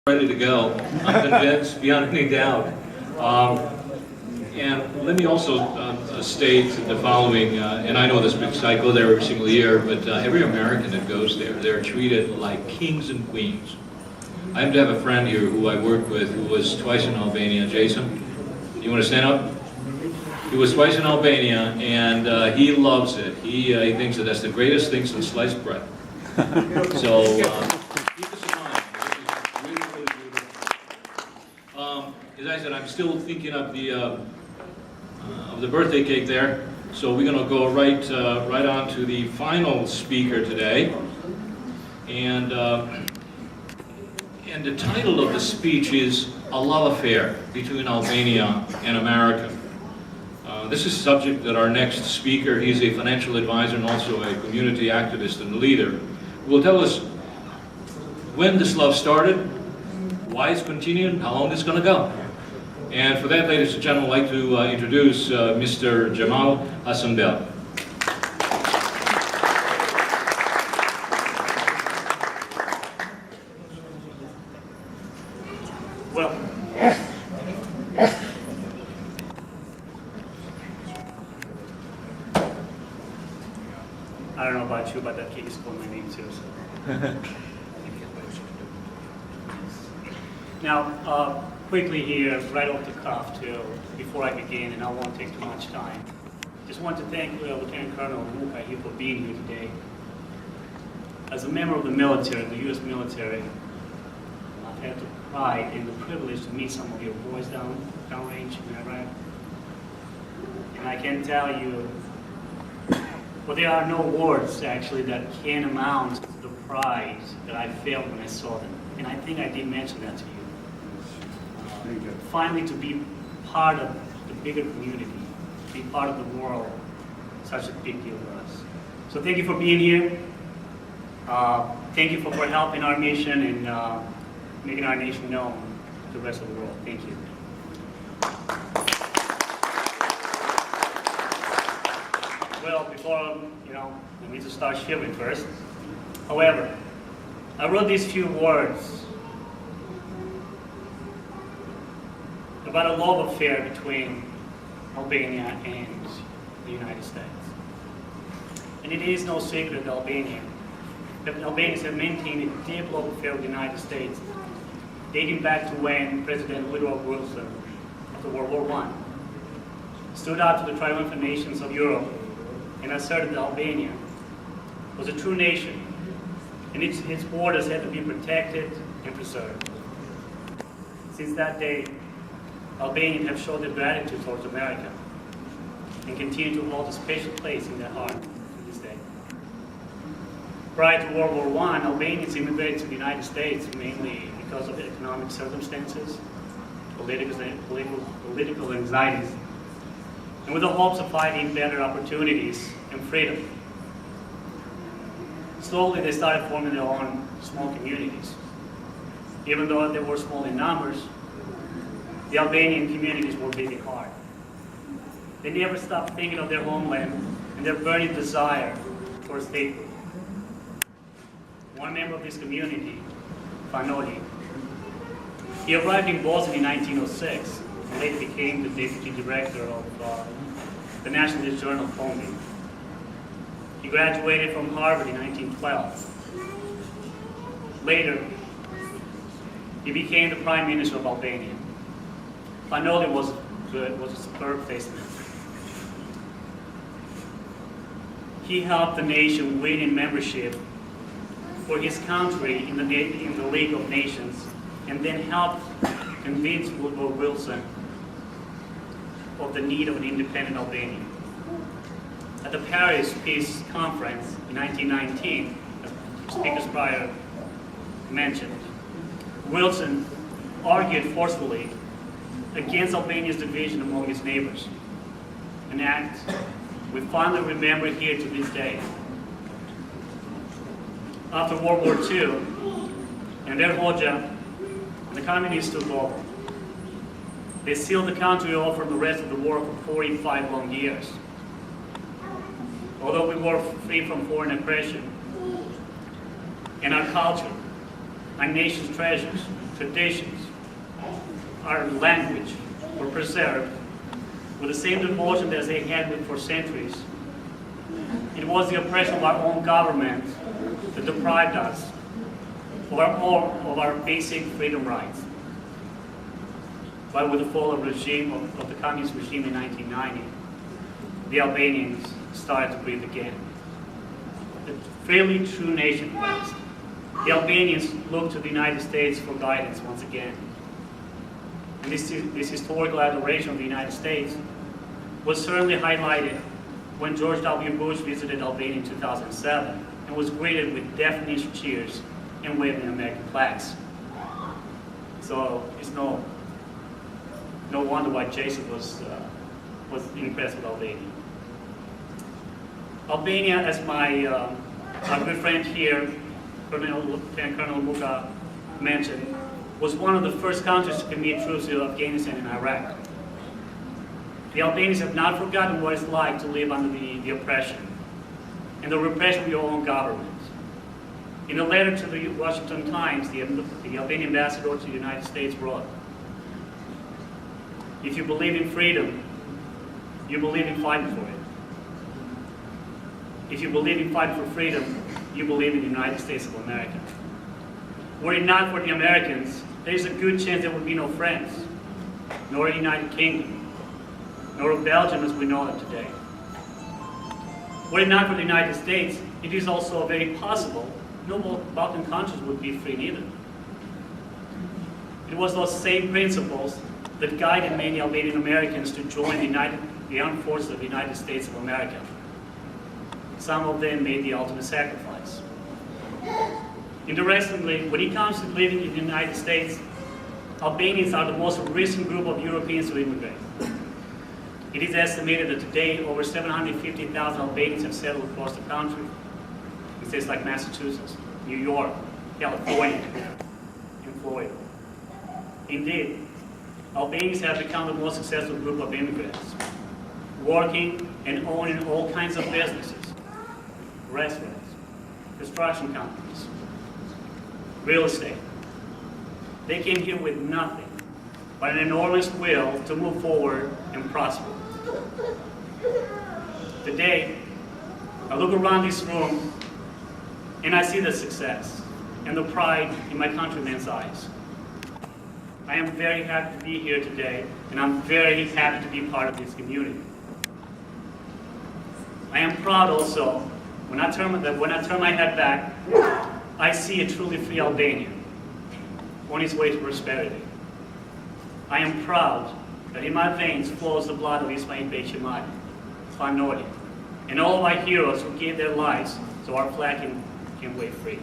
Ready to go. I'm convinced beyond any doubt. And let me also state the following, and I know this because I go there every single year, but every American that goes there, they're treated like kings and queens. I happen to have a friend here who I work with who was twice in Albania. Jason, you want to stand up? He was twice in Albania, and he loves it. He thinks that that's the greatest thing since sliced bread. So, keep this in mind. This is really, really beautiful. As I said, I'm still thinking of the birthday cake there. So we're going to go right on to the final speaker today. And the title of the speech is A Love Affair Between Albania and America. This is a subject that our next speaker, he's a financial advisor and also a community activist and leader, will tell us when this love started, why it's continuing, how long it's going to go. And for that, ladies and gentlemen, I'd like to introduce Mr. Qemal Hasanbelli. Well, I don't know about you, but that cake is called my name too. So. Now, quickly here, right off the cuff too, before I begin, and I won't take too much time. Just want to thank Lieutenant Colonel Mukai for being here today. As a member of the military, the U.S. military, I've had the pride and the privilege to meet some of your boys downrange in Iraq. And I can tell you, well, there are no words actually that can amount to the pride that I felt when I saw them. And I think I did mention that to you. Finally, to be part of the bigger community, be part of the world, such a big deal for us. So thank you for being here. Thank you for helping our mission and making our nation known to the rest of the world. Thank you. Well, before, I need to start shivering first. However, I wrote these few words about a love affair between Albania and the United States. And it is no secret that Albanians have maintained a deep love affair with the United States, dating back to when President Woodrow Wilson, after World War I, stood out to the triumphant nations of Europe and asserted that Albania was a true nation, and its borders had to be protected and preserved. Since that day, Albanians have shown their gratitude towards America and continue to hold a special place in their heart to this day. Prior to World War I, Albanians immigrated to the United States mainly because of economic circumstances, political anxieties, and with the hopes of finding better opportunities and freedom. Slowly, they started forming their own small communities. Even though they were small in numbers, the Albanian communities were big at heart. They never stopped thinking of their homeland and their burning desire for statehood. One member of this community, Fanoli, he arrived in Boston in 1906 and later became the deputy director of the Nationalist Journal Founding. He graduated from Harvard in 1912. Later, he became the Prime Minister of Albania. Fanoli was a superb statesman. He helped the nation win in membership for his country in the League of Nations, and then helped convince Woodrow Wilson of the need of an independent Albania. At the Paris Peace Conference in 1919, as speakers prior mentioned, Wilson argued forcefully against Albania's division among its neighbors, an act we fondly remember here to this day. After World War II, Enver Hoxha and the communists took over. They sealed the country off from the rest of the world for 45 long years. Although we were free from foreign aggression, and our culture, our nation's treasures, traditions, our language were preserved with the same devotion as they had been for centuries. It was the oppression of our own government that deprived us of our basic freedom rights. But with the fall of the communist regime in 1990, the Albanians started to breathe again. The fairly true nation was. The Albanians looked to the United States for guidance once again. And this historical adoration of the United States was certainly highlighted when George W. Bush visited Albania in 2007 and was greeted with deafening cheers and waving American flags. So it's no wonder why Jason was impressed with Albania. Albania, as my good friend here, Lieutenant Colonel Muka, mentioned, was one of the first countries to commit troops to Afghanistan and Iraq. The Albanians have not forgotten what it's like to live under the oppression and the repression of your own government. In a letter to the Washington Times, the Albanian ambassador to the United States wrote, "If you believe in freedom, you believe in fighting for it. If you believe in fighting for freedom, you believe in the United States of America. Were it not for the Americans, there is a good chance there would be no France, nor a United Kingdom, nor a Belgium as we know it today. Were it not for the United States, it is also very possible no Balkan countries would be free neither." It was those same principles that guided many Albanian Americans to join the armed forces of the United States of America. Some of them made the ultimate sacrifice. Interestingly, when it comes to living in the United States, Albanians are the most recent group of Europeans to immigrate. It is estimated that today over 750,000 Albanians have settled across the country in states like Massachusetts, New York, California, and Florida. Indeed, Albanians have become the most successful group of immigrants, working and owning all kinds of businesses, restaurants, construction companies, real estate. They came here with nothing but an enormous will to move forward and prosper. Today, I look around this room and I see the success and the pride in my countrymen's eyes. I am very happy to be here today, and I'm very happy to be part of this community. I am proud also when I turn my head back, I see a truly free Albania on its way to prosperity. I am proud that in my veins flows the blood of Ismail Bey Qemal, Fanori, and all of my heroes who gave their lives so our flag can wave free.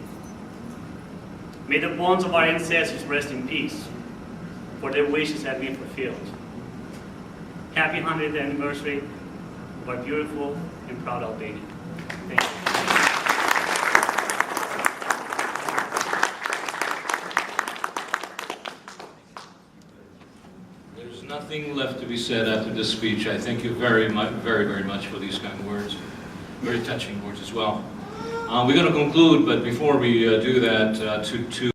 May the bones of our ancestors rest in peace, for their wishes have been fulfilled. Happy 100th anniversary of our beautiful and proud Albania. Thank you. There's nothing left to be said after this speech. I thank you very much for these kind words. Very touching words as well. We're going to conclude, but before we do that, to